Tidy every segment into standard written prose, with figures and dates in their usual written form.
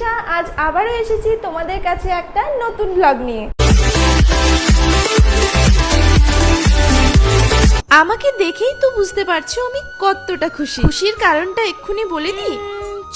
তৃষা আজ আবারও এসেছি তোমাদের কাছে একটা নতুন ব্লগ নিয়ে। আমাকে দেখেই তো বুঝতে পারছো আমি কতটা খুশি। খুশির কারণটা এক্ষুনি বলে দিই,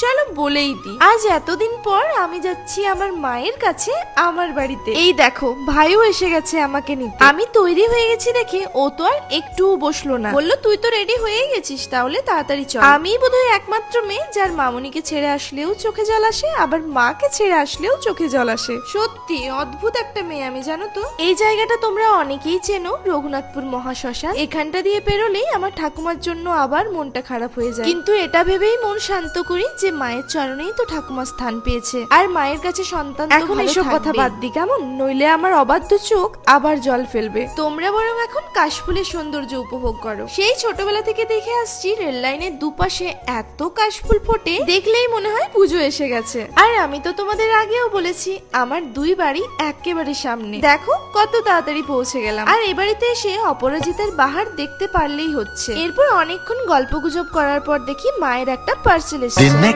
চলো বলেই দিই। আজ এতদিন পর আমি যাচ্ছি আমার মায়ের কাছে, আমার বাড়িতে। এই দেখো ভাইও এসে গেছে আমাকে নিতে। আমি তৈরি হয়ে গেছি দেখে ও তো আর একটুও বসলো না, বললো তুই তো রেডি হয়ে গেছিস তাহলে তাড়াতাড়ি চল। আমি বোধহয় একমাত্র মেয়ে যার মামুনিকে ছেড়ে আসলেও চোখে জল আসে, আবার মাকে ছেড়ে আসলেও চোখে জল আসে। সত্যি অদ্ভুত একটা মেয়ে আমি, জানো তো। এই জায়গাটা তোমরা অনেকেই চেনো, রঘুনাথপুর মহাশ্মশান। এখানটা দিয়ে পেরোলেই আমার ঠাকুমার জন্য আবার মনটা খারাপ হয়ে যায়, কিন্তু এটা ভেবেই মন শান্ত করি যে মায়ের চরণেই তো ঠাকুমা স্থান পেয়েছে, আর মায়ের কাছে সন্তান। এখন এসব কথা বাদ দি কেমন, নইলে আমার অবাধ্য চোখ আবার জল ফেলবে। তোমরা বরং এখন কাশফুলের সৌন্দর্য উপভোগ করো। সেই ছোটবেলা থেকে দেখে আসছি রেল লাইনের দুপাশে এত কাশফুল ফোটে, দেখলেই মনে হয় পুজো এসে গেছে। আর আমি তো তোমাদের আগেও বলেছি আমার দুই বাড়ি একেবারে সামনে, দেখো কত তাড়াতাড়ি পৌঁছে গেলাম। আর এ বাড়িতে এসে অপরাজিতার বাহার দেখতে পারলেই হচ্ছে। এরপর অনেকক্ষণ গল্পগুজব করার পর দেখি মায়ের একটা পার্সেল এসেছে।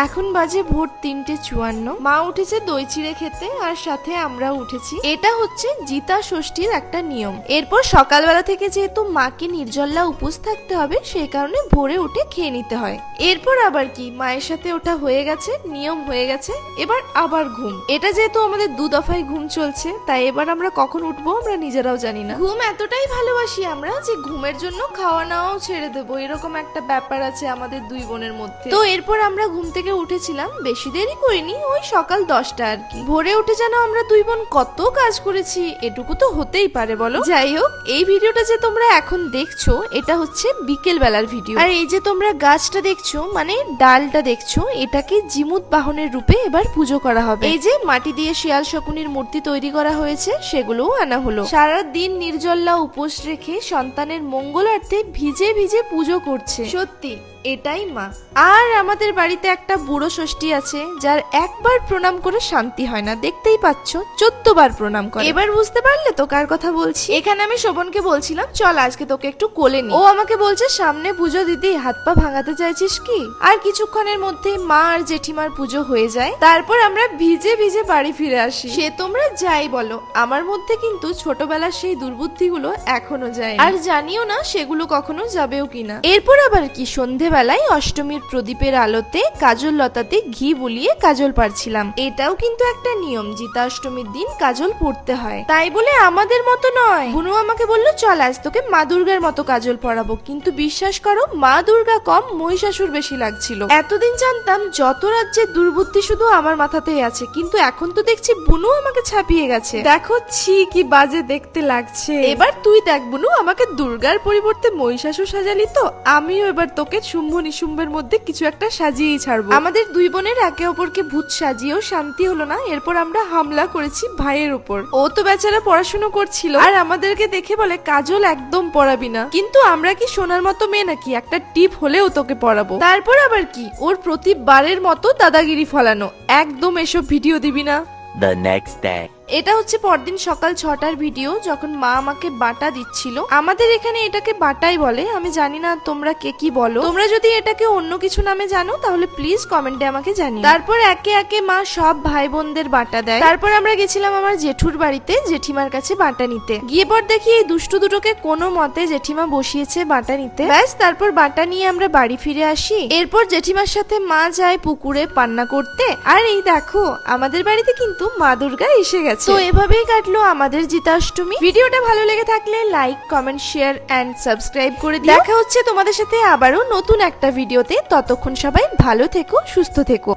এখন বাজে ভোর 3:54। মা উঠেছে দই চিড়ে খেতে, আর সাথে আমরাও উঠেছি। এটা হচ্ছে জিতা ষষ্ঠীর একটা নিয়ম। এরপর সকালবেলা থেকে যেহেতু মাকে নির্জলা উপোস থাকতে হবে, সেই কারণে ভোরে উঠে খেয়ে নিতে হয়। এরপর আবার কি মায়ের সাথে ওটা হয়ে গেছে, নিয়ম হয়ে গেছে। এবার আবার ঘুম। এটা যেহেতু আমাদের 2 দফায় ঘুম চলছে, তাই এবার আমরা কখন উঠবো আমরা নিজেরাও জানি না। ঘুম এতটাই ভালোবাসি আমরা যে ঘুমের জন্য খাওয়া নাওয়াও ছেড়ে দেবো, এরকম একটা ব্যাপার আছে আমাদের দুই বোনের মধ্যে। তো এরপর আমরা ঘুম থেকে উঠেছিলাম, বেশি দেরি করিনি, ওই সকাল 10টা আর কি। ভোরে উঠে যেন আমরা দুই বোন কত কাজ করেছি, এটুকু তো হতেই পারে বলো। যাই হোক, এই ভিডিওটা যে তোমরা এখন দেখছো এটা হচ্ছে বিকেল বেলার ভিডিও। আর এই যে তোমরা গাছটা দেখছো মানে ডালটা দেখছো, এটাকে জিমুত বাহনের রূপে এবার পুজো করা হবে। এই যে মাটি দিয়ে শিয়াল শকুনির মূর্তি তৈরি করা হয়েছে, সেগুলোও আনা হলো। সারা দিন নির্জলা উপোস রেখে সন্তানের মঙ্গলার্থে ভিজে ভিজে পুজো করছে। সত্যি এটাই মা। আর আমাদের বাড়িতে একটা বুড়ো ষষ্ঠী আছে যার একবার প্রণাম করে শান্তি হয় না, দেখতেই পাচ্ছ 14 বার প্রণাম করে। এবার বুঝতে পারলে তো কার কথা বলছি। এখানে আমি শোভনকে বলছিলাম চল আজকে তোকে একটু কোলে নি। ও আমাকে বলছে সামনে পুজো দিদি, হাত পা ভাঙাতে চাইছিস কি? আর কিছুক্ষণের মধ্যে মা আর জেঠিমার পুজো হয়ে যায়, তারপর আমরা ভিজে ভিজে বাড়ি ফিরে আসি। সে তোমরা যাই বলো, আমার মধ্যে কিন্তু ছোটবেলার সেই দুর্বুদ্ধিগুলো এখনো যায়, আর জানিও না সেগুলো কখনো যাবেও কিনা। এরপর আবার কি সন্ধে বেলায় অষ্টমীর প্রদীপের আলোতে কাজল লতাতে ঘি বুলিয়ে কাজল পারছিলাম। এটাও কিন্তু একটা নিয়ম, জিতা অষ্টমীর দিন কাজল পড়তে হয়। তাই বলে আমাদের মতো নয়। বুনু আমাকে বললো চল আজ তোকে মা দুর্গার মতো কাজল পরাবো, কিন্তু বিশ্বাস করো মা দুর্গা কম মহিষাসুর বেশি লাগছিল। এতদিন জানতাম যত রাজ্যের দুর্বুদ্ধি শুধু আমার মাথাতেই আছে, কিন্তু এখন তো দেখছি বুনু আমাকে ছাপিয়ে গেছে। দেখো ছি কি বাজে দেখতে লাগছে। এবার তুই দেখ বুনু, আমাকে দুর্গার পরিবর্তে মহিষাসুর সাজালি তো, আমিও এবার তোকে শুম্ভ নিশুম্ভের মধ্যে কিছু একটা সাজিয়েই ছাড়বো। আমাদের দুই বোনের একে অপরকে ভূত সাজিয়েও শান্তি হলো না, এরপর আমরা হামলা করেছি ভাইয়ের উপর। ও তো বেচারা পড়াশোনা করছিল, আর আমাদেরকে দেখে বলে কাজল একদম পড়াবি না। কিন্তু আমরা কি সোনার মতো মেয়ে নাকি, একটা টিপ হলেও তোকে পড়াবো। তারপর আবার কি ওর প্রতিবারের মতো দাদাগিরি ফলানো, একদম এসব ভিডিও দিবি না। The next day. এটা হচ্ছে পরদিন সকাল 6টার ভিডিও, যখন মা আমাকে বাটা দিচ্ছিল। আমাদের এখানে এটাকে বাটাই বলে, আমি জানি না তোমরা কে কি বলো। তোমরা যদি এটাকে অন্য কিছু নামে জানো তাহলে প্লিজ কমেন্টে আমাকে জানিও। তারপর একে একে মা সব ভাই বোনদের বাটা দেয়। তারপর আমরা গেছিলাম আমার জেঠুর বাড়িতে জেঠিমার কাছে বাটা নিতে। গিয়ে পর দেখি এই দুষ্টু দুটোকে কোনো মতে জেঠিমা বসিয়েছে বাটা নিতে। ব্যাস তারপর বাটা নিয়ে আমরা বাড়ি ফিরে আসি। এরপর জেঠিমার সাথে মা যায় পুকুরে পান্না করতে। আর এই দেখো আমাদের বাড়িতে কিন্তু মা দুর্গা এসে গেছে। তো এভাবেই কাটলো আমাদের জিতাষ্টমী। ভিডিওটা ভালো লেগে থাকলে like comment share and subscribe করে দিও। দেখা হচ্ছে তোমাদের সাথে আবারও নতুন একটা ভিডিওতে। ততক্ষণ সবাই ভালো থেকো, সুস্থ থেকো।